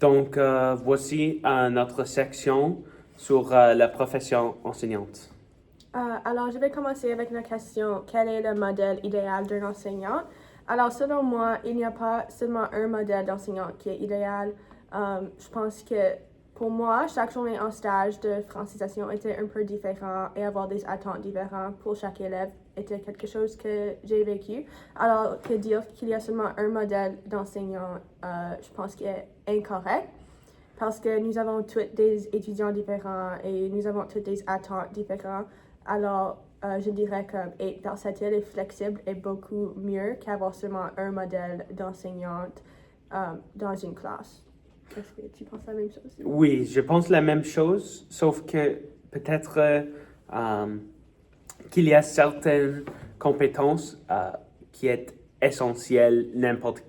Donc, voici notre section sur la profession enseignante. Alors, je vais commencer avec la question, quel est le modèle idéal d'un enseignant? Alors, selon moi, il n'y a pas seulement un modèle d'enseignant qui est idéal. Je pense que pour moi, chaque journée en stage de francisation était un peu différent et avoir des attentes différentes pour chaque élève était quelque chose que j'ai vécu. Alors, que dire qu'il y a seulement un modèle d'enseignant, je pense qu'il est incorrect parce que nous avons tous des étudiants différents et nous avons toutes des attentes différentes. Alors, je dirais qu'être versatile et flexible est beaucoup mieux qu'avoir seulement un modèle d'enseignante dans une classe. Est-ce que tu penses la même chose? Oui, je pense la même chose, sauf que peut-être qu'il y a certaines compétences qui est essentielles n'importe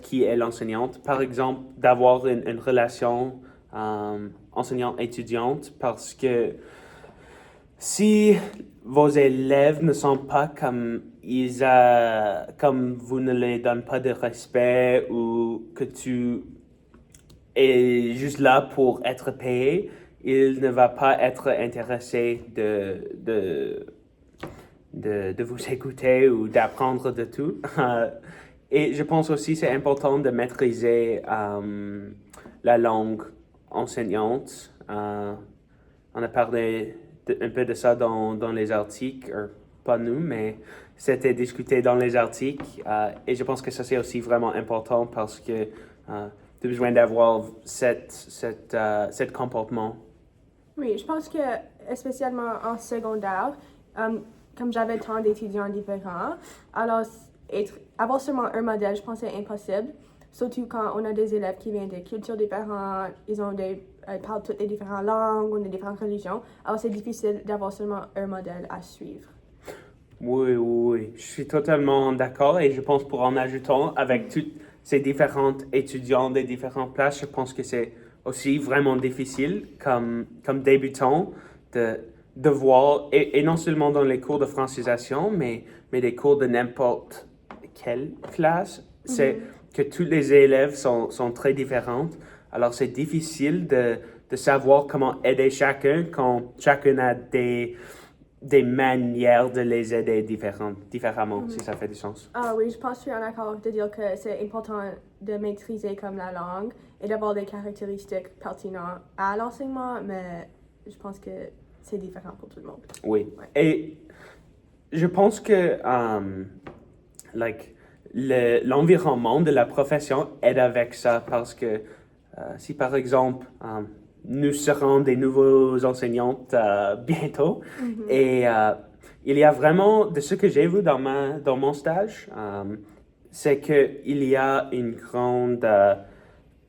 qui est l'enseignante. Par exemple, d'avoir une relation enseignant-étudiante parce que si vos élèves ne sont pas comme comme vous ne les donnez pas de respect ou que tu es juste là pour être payé, il ne va pas être intéressé de vous écouter ou d'apprendre de tout. Et je pense aussi que c'est important de maîtriser la langue enseignante. On a parlé un peu de ça dans les articles, pas nous, mais c'était discuté dans les articles. Et je pense que ça, c'est aussi vraiment important parce que tu as besoin d'avoir cet comportement. Oui, je pense que, spécialement en secondaire, comme j'avais tant d'étudiants différents, alors avoir seulement un modèle, je pense que c'est impossible. Surtout quand on a des élèves qui viennent de cultures différentes, ils parlent toutes les différentes langues, on a différentes religions. Alors c'est difficile d'avoir seulement un modèle à suivre. Oui, oui, oui, je suis totalement d'accord et je pense pour en ajoutant, avec toutes ces différentes étudiants des différentes places, je pense que c'est aussi vraiment difficile comme débutant de voir, et non seulement dans les cours de francisation, mais des cours de n'importe quelle classe, c'est que tous les élèves sont très différents. Alors c'est difficile de savoir comment aider chacun quand chacun a des manières de les aider différemment, si ça fait du sens. Ah oui, je pense que je suis en accord de dire que c'est important de maîtriser comme la langue et d'avoir des caractéristiques pertinentes à l'enseignement, mais je pense que c'est différent pour tout le monde. Oui. Ouais. Et je pense que l'environnement de la profession aide avec ça parce que si par exemple nous serons des nouveaux enseignantes bientôt et il y a vraiment, de ce que j'ai vu dans mon stage, c'est qu'il y a une grande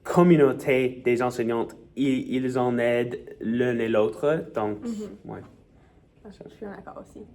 communauté des enseignantes. Ils en aident l'un et l'autre, donc, ouais. Je suis en accord aussi.